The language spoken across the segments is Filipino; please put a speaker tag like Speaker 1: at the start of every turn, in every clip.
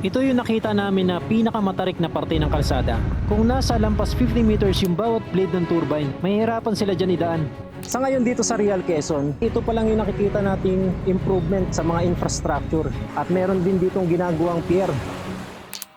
Speaker 1: Ito yung nakita namin na pinakamatarik na parte ng kalsada. Kung nasa lampas 50 meters yung bawat blade ng turbine, mahihirapan sila dyan idaan. Sa ngayon dito sa Real Quezon, ito pa lang yung nakikita nating improvement sa mga infrastructure at meron din ditong ginagawang pier.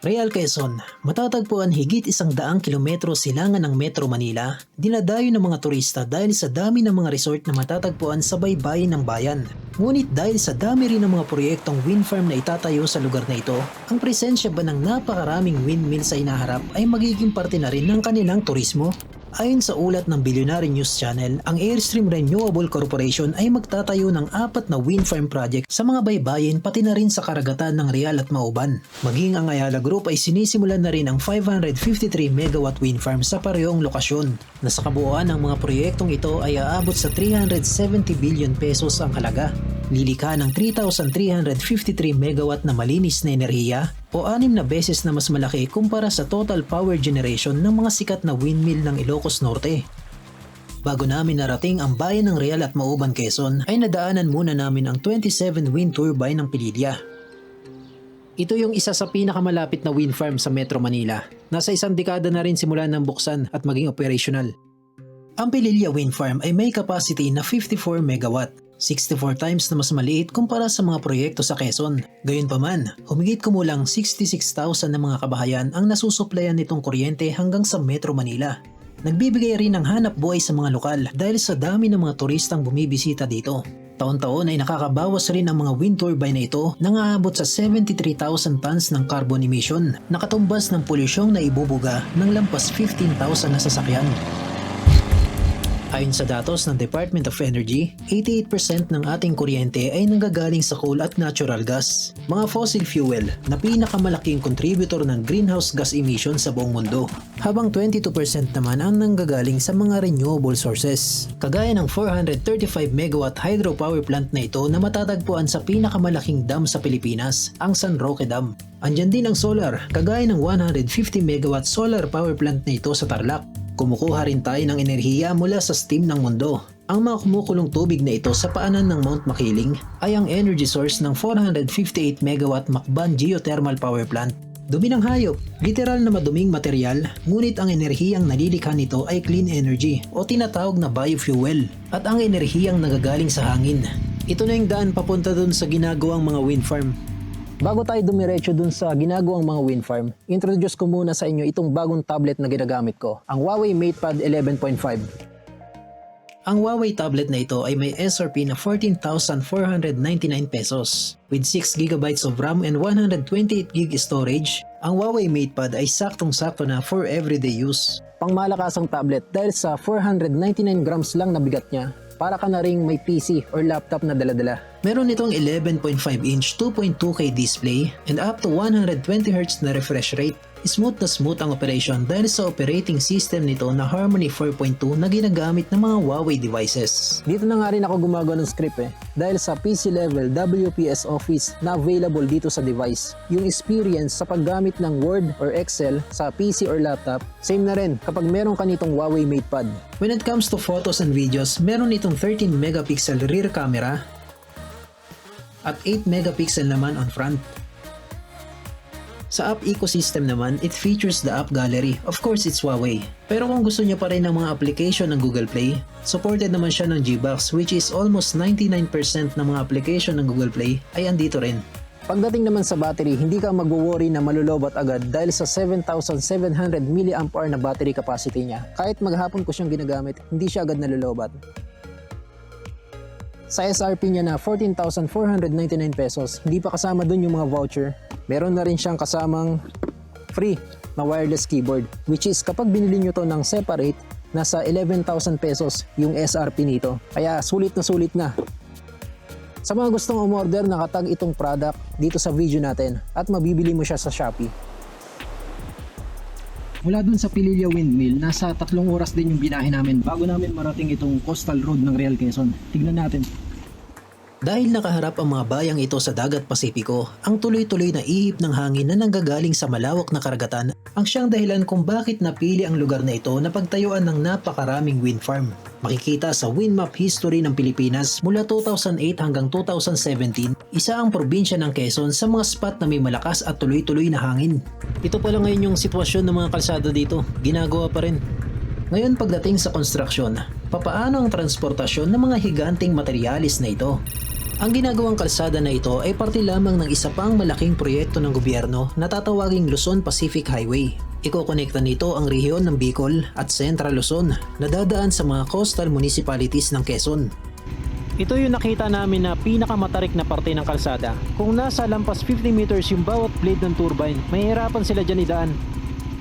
Speaker 2: Real Quezon, matatagpuan higit 100 kilometro silangan ng Metro Manila, dinadayo ng mga turista dahil sa dami ng mga resort na matatagpuan sa baybayin ng bayan. Ngunit dahil sa dami rin ng mga proyektong wind farm na itatayo sa lugar na ito, ang presensya ba ng napakaraming windmill sa inaharap ay magiging parte na rin ng kanilang turismo? Ayon sa ulat ng Billionaire News Channel, ang Airstream Renewable Corporation ay magtatayo ng 4 na wind farm project sa mga baybayin pati na rin sa karagatan ng Real at Mauban. Maging ang Ayala Group ay sinisimulan na rin ang 553 megawatt wind farm sa parehong lokasyon, na sa kabuuan ng mga proyektong ito ay aabot sa 370 billion pesos ang halaga. Lilikha ng 3,353 megawatt na malinis na enerhiya o 6 na beses na mas malaki kumpara sa total power generation ng mga sikat na windmill ng Ilocos Norte. Bago namin narating ang bayan ng Real at Mauban, Quezon, ay nadaanan muna namin ang 27 wind turbine ng Pililya. Ito yung isa sa pinakamalapit na wind farm sa Metro Manila. Nasa 1 dekada na rin simula ng buksan at maging operational. Ang Pililya Wind Farm ay may capacity na 54 megawatt, 64 times na mas maliit kumpara sa mga proyekto sa Quezon. Gayunpaman, humigit kumulang 66,000 na mga kabahayan ang nasusuplayan nitong kuryente hanggang sa Metro Manila. Nagbibigay rin ng hanap buhay sa mga lokal dahil sa dami ng mga turistang bumibisita dito. Taon-taon ay nakakabawas rin ang mga wind turbine na ito nang aabot sa 73,000 tons ng carbon emission, nakatumbas ng polusyong na ibubuga ng lampas 15,000 na sasakyan. Ayon sa datos ng Department of Energy, 88% ng ating kuryente ay nanggagaling sa coal at natural gas, mga fossil fuel na pinakamalaking contributor ng greenhouse gas emission sa buong mundo, habang 22% naman ang nanggagaling sa mga renewable sources, kagaya ng 435 megawatt hydropower plant na ito na matatagpuan sa pinakamalaking dam sa Pilipinas, ang San Roque Dam. Andyan din ang solar, kagaya ng 150 megawatt solar power plant na ito sa Tarlac. Kumukuha rin tayo ng enerhiya mula sa steam ng mundo. Ang mga kumukulong tubig na ito sa paanan ng Mount Makiling ay ang energy source ng 458 megawatt Macban Geothermal Power Plant. Dumi ng hayop, literal na maduming material, ngunit ang enerhiyang nalilikha nito ay clean energy o tinatawag na biofuel, at ang enerhiyang nagagaling sa hangin. Ito na yung daan papunta dun sa ginagawang mga wind farm. Bago tayo dumiretso dun sa ginagawang mga wind farm, introduce ko muna sa inyo itong bagong tablet na ginagamit ko, ang Huawei MatePad 11.5. Ang Huawei tablet na ito ay may SRP na 14,499 pesos. With 6GB of RAM and 128GB storage, ang Huawei MatePad ay saktong-sakto na for everyday use. Pangmalakasang tablet dahil sa 499 grams lang na bigat niya, para ka na ring may PC or laptop na daladala. Meron itong 11.5-inch 2.2K display and up to 120Hz na refresh rate. Smooth ang operation dahil sa operating system nito na Harmony 4.2 na ginagamit ng mga Huawei devices. Dito na nga rin ako gumagawa ng script dahil sa PC level WPS Office na available dito sa device. Yung experience sa paggamit ng Word or Excel sa PC or laptop, same na rin kapag meron ka nitong Huawei MatePad. When it comes to photos and videos, meron itong 13 megapixel rear camera at 8 megapixel naman on front. Sa app ecosystem naman, it features the app gallery. Of course, it's Huawei. Pero kung gusto niyo pa rin ng mga application ng Google Play, supported naman siya ng Gbox, which is almost 99% ng mga application ng Google Play ay andito rin. Pagdating naman sa battery, hindi ka magwo-worry na malulobat agad dahil sa 7,700 mAh na battery capacity niya. Kahit maghapon ko siyang ginagamit, hindi siya agad nalulobat. Sa SRP niya na 14,499 pesos, hindi pa kasama dun yung mga voucher. Meron na rin siyang kasamang free na wireless keyboard, which is kapag binili nyo to ng separate, nasa 11,000 pesos yung SRP nito. Kaya sulit na. Sa mga gustong umorder, nakatag itong product dito sa video natin at mabibili mo siya sa Shopee. Mula dun sa Pililya Windmill, nasa 3 oras din yung binahe namin bago namin marating itong coastal road ng Real Quezon. Tignan natin. Dahil nakaharap ang mga bayang ito sa dagat Pasipiko, ang tuloy-tuloy na ihip ng hangin na nanggagaling sa malawak na karagatan ang siyang dahilan kung bakit napili ang lugar na ito na pagtayuan ng napakaraming wind farm. Makikita sa wind map history ng Pilipinas mula 2008 hanggang 2017, isa ang probinsya ng Quezon sa mga spot na may malakas at tuloy-tuloy na hangin. Ito pala ngayon yung sitwasyon ng mga kalsada dito, ginagawa pa rin. Ngayon pagdating sa construction, papaano ang transportasyon ng mga higanting materyales na ito? Ang ginagawang kalsada na ito ay parte lamang ng isa pang malaking proyekto ng gobyerno na tatawaging Luzon Pacific Highway. Ikokonekta nito ang rehiyon ng Bicol at Central Luzon na dadaan sa mga coastal municipalities ng Quezon.
Speaker 1: Ito yung nakita namin na pinakamatarik na parte ng kalsada. Kung nasa lampas 50 meters yung bawat blade ng turbine, mahihirapan sila dyan idaan.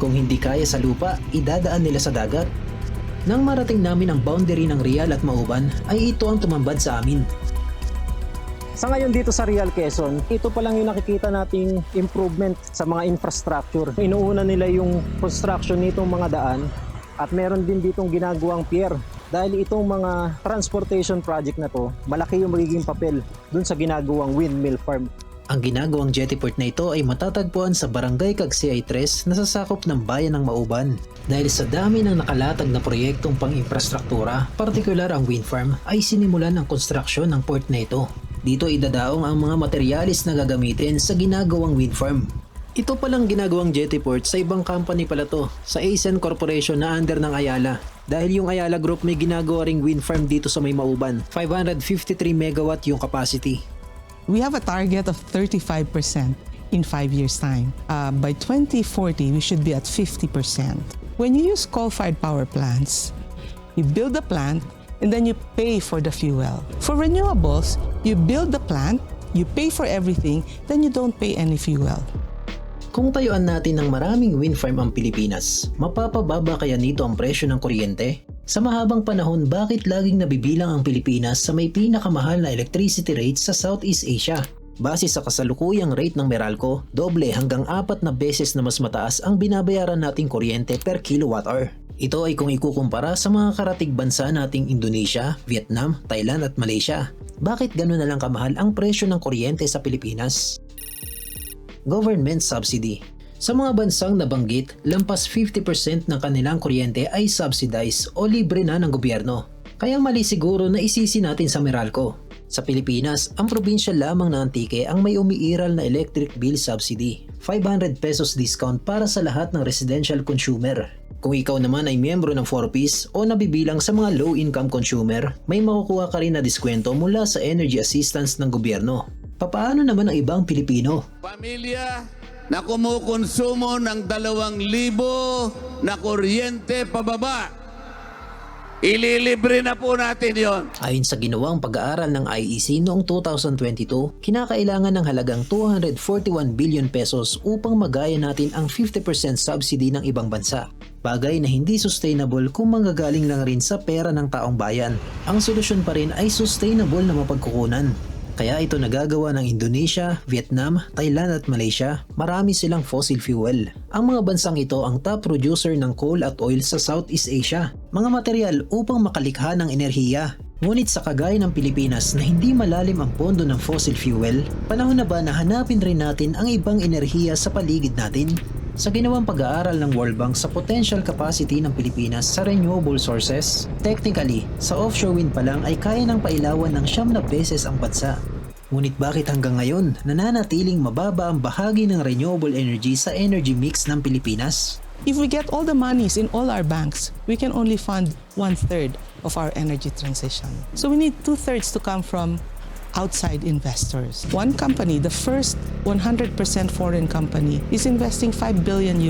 Speaker 2: Kung hindi kaya sa lupa, idadaan nila sa dagat. Nang marating namin ang boundary ng Real at Mauban, ay ito ang tumambad sa amin.
Speaker 1: Sa ngayon dito sa Real Quezon, ito pa lang yung nakikita nating improvement sa mga infrastructure. Inuuna nila yung construction nitong mga daan at meron din ditong ginagawang pier. Dahil itong mga transportation project na to, malaki yung magiging papel dun sa ginagawang windmill farm.
Speaker 2: Ang ginagawang jettyport na ito ay matatagpuan sa Barangay Cagsiay 3 na sasakop ng bayan ng Mauban. Dahil sa dami ng nakalatag na proyektong pang-infrastruktura, partikular ang wind farm, ay sinimulan ang konstruksyon ng port na ito. Dito idadaong ang mga materyales na gagamitin sa ginagawang wind farm. Ito palang ginagawang jettyport sa ibang company pala to, sa Asian Corporation na under ng Ayala. Dahil yung Ayala Group may ginagawa ring wind farm dito sa may Mauban, 553 megawatt yung capacity.
Speaker 3: We have a target of 35% in 5 years' time. By 2040, we should be at 50%. When you use coal-fired power plants, you build the plant and then you pay for the fuel. For renewables, you build the plant, you pay for everything, then you don't pay any fuel.
Speaker 2: Kung tayuan natin ng maraming wind farm ang Pilipinas, mapapababa kaya nito ang presyo ng kuryente? Sa mahabang panahon, bakit laging nabibilang ang Pilipinas sa may pinakamahal na electricity rate sa Southeast Asia? Base sa kasalukuyang rate ng Meralco, doble hanggang 4 na beses na mas mataas ang binabayaran nating kuryente per kilowatt hour. Ito ay kung ikukumpara sa mga karatig bansa nating Indonesia, Vietnam, Thailand at Malaysia. Bakit gano'n na lang kamahal ang presyo ng kuryente sa Pilipinas? Government subsidy. Sa mga bansang nabanggit, lampas 50% ng kanilang kuryente ay subsidized o libre na ng gobyerno. Kaya mali siguro na isisi natin sa Meralco. Sa Pilipinas, ang probinsya lamang na Antique ang may umiiral na electric bill subsidy. 500 pesos discount para sa lahat ng residential consumer. Kung ikaw naman ay miyembro ng 4Ps o nabibilang sa mga low-income consumer, may makukuha ka rin na diskwento mula sa energy assistance ng gobyerno. Papaano naman ang ibang Pilipino?
Speaker 4: Pamilya na kumukonsumo ng 2,000 na kuryente pababa. Ililibre na po natin yon.
Speaker 2: Ayon sa ginawang pag-aaral ng IEC noong 2022, kinakailangan ng halagang 241 billion pesos upang magaya natin ang 50% subsidy ng ibang bansa. Bagay na hindi sustainable kung manggagaling lang rin sa pera ng taong bayan. Ang solusyon pa rin ay sustainable na mapagkukunan. Kaya ito nagagawa ng Indonesia, Vietnam, Thailand at Malaysia. Marami silang fossil fuel. Ang mga bansang ito ang top producer ng coal at oil sa Southeast Asia. Mga material upang makalikha ng enerhiya. Ngunit sa kagaya ng Pilipinas na hindi malalim ang pondo ng fossil fuel, panahon na ba na hanapin rin natin ang ibang enerhiya sa paligid natin? Sa ginawang pag-aaral ng World Bank sa potential capacity ng Pilipinas sa renewable sources, technically, sa offshore wind pa lang ay kaya ng pailawan ng 9 na beses ang bansa. Ngunit bakit hanggang ngayon nananatiling mababa ang bahagi ng renewable energy sa energy mix ng Pilipinas?
Speaker 3: If we get all the monies in all our banks, we can only fund 1/3 of our energy transition. So we need 2/3 to come from outside investors. One company, the first 100% foreign company, is investing $5 billion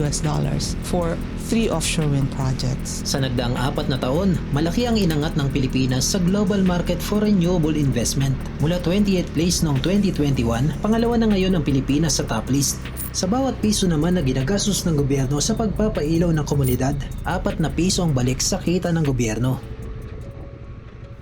Speaker 3: for 3 offshore wind projects.
Speaker 2: Sa nagdaang 4 na taon, malaki ang inangat ng Pilipinas sa global market for renewable investment. Mula 28th place noong 2021, pangalawa na ngayon ang Pilipinas sa top list. Sa bawat piso naman na ginagastos ng gobyerno sa pagpapailaw ng komunidad, 4 na piso ang balik sa kita ng gobyerno.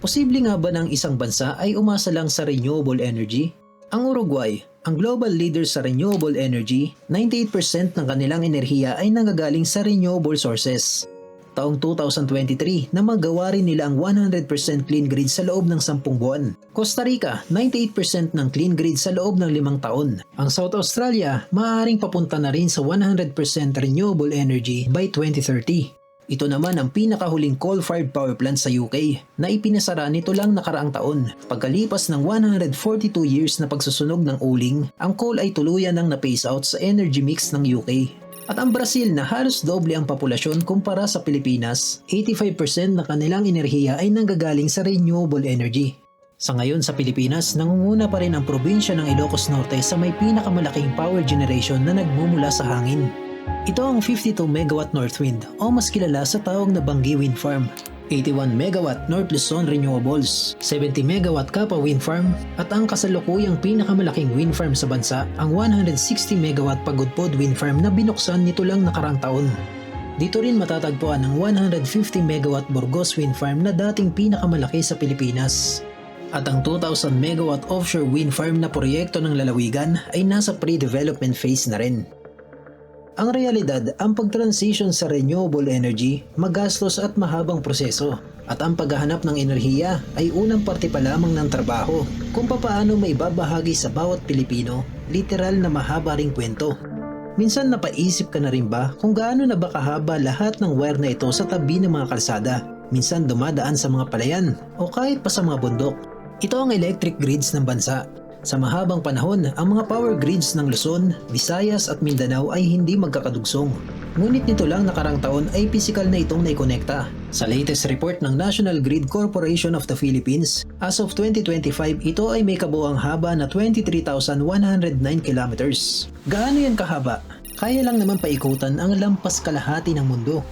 Speaker 2: Posible nga ba ng isang bansa ay umasa lang sa renewable energy? Ang Uruguay, ang global leader sa renewable energy, 98% ng kanilang enerhiya ay nanggagaling sa renewable sources. taong 2023 na magawa rin nila ang 100% clean grid sa loob ng 10 buwan. Costa Rica, 98% ng clean grid sa loob ng 5 taon. Ang South Australia, maaaring papunta na rin sa 100% renewable energy by 2030. Ito naman ang pinakahuling coal-fired power plant sa UK na ipinasara nito lang nakaraang taon. Pagkalipas ng 142 years na pagsusunog ng uling, ang coal ay tuluyan ng na-phase out sa energy mix ng UK. At ang Brazil na halos doble ang populasyon kumpara sa Pilipinas, 85% ng kanilang enerhiya ay nanggagaling sa renewable energy. Sa ngayon sa Pilipinas, nangunguna pa rin ang probinsya ng Ilocos Norte sa may pinakamalaking power generation na nagmumula sa hangin. Ito ang 52 MW North Wind o mas kilala sa tawag na Bangi Wind Farm, 81 MW North Luzon Renewables, 70 MW Kapa Wind Farm, at ang kasalukuyang pinakamalaking wind farm sa bansa, ang 160 MW Pagudpod Wind Farm na binuksan nito lang nakarang taon. Dito rin matatagpuan ang 150 MW Burgos Wind Farm na dating pinakamalaki sa Pilipinas. At ang 2,000 MW offshore wind farm na proyekto ng lalawigan ay nasa pre-development phase na rin. Ang realidad, ang pag-transition sa renewable energy, magastos at mahabang proseso. At ang paghahanap ng enerhiya ay unang parte pa lamang ng trabaho. Kung papaano may babahagi sa bawat Pilipino, literal na mahaba ring kwento. Minsan napaisip ka na rin ba kung gaano na ba kahaba lahat ng wire na ito sa tabi ng mga kalsada? Minsan dumadaan sa mga palayan o kahit pa sa mga bundok. Ito ang electric grids ng bansa. Sa mahabang panahon, ang mga power grids ng Luzon, Visayas at Mindanao ay hindi magkakadugsong. Ngunit nito lang nakarang taon ay pisikal na itong naikonekta. Sa latest report ng National Grid Corporation of the Philippines, as of 2025, ito ay may kabuuang haba na 23,109 kilometers. Gaano yan kahaba? Kaya lang naman paikutan ang lampas kalahati ng mundo.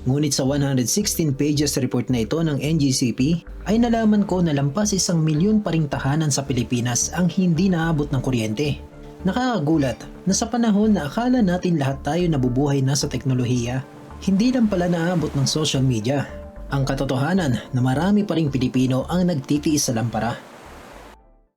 Speaker 2: Ngunit sa 116 pages report na ito ng NGCP, ay nalaman ko na lampas 1 milyon pa ring tahanan sa Pilipinas ang hindi naabot ng kuryente. Nakakagulat na sa panahon na akala natin lahat tayo nabubuhay na sa teknolohiya, hindi lang pala naabot ng social media. Ang katotohanan na marami pa ring Pilipino ang nagtitiis sa lampara.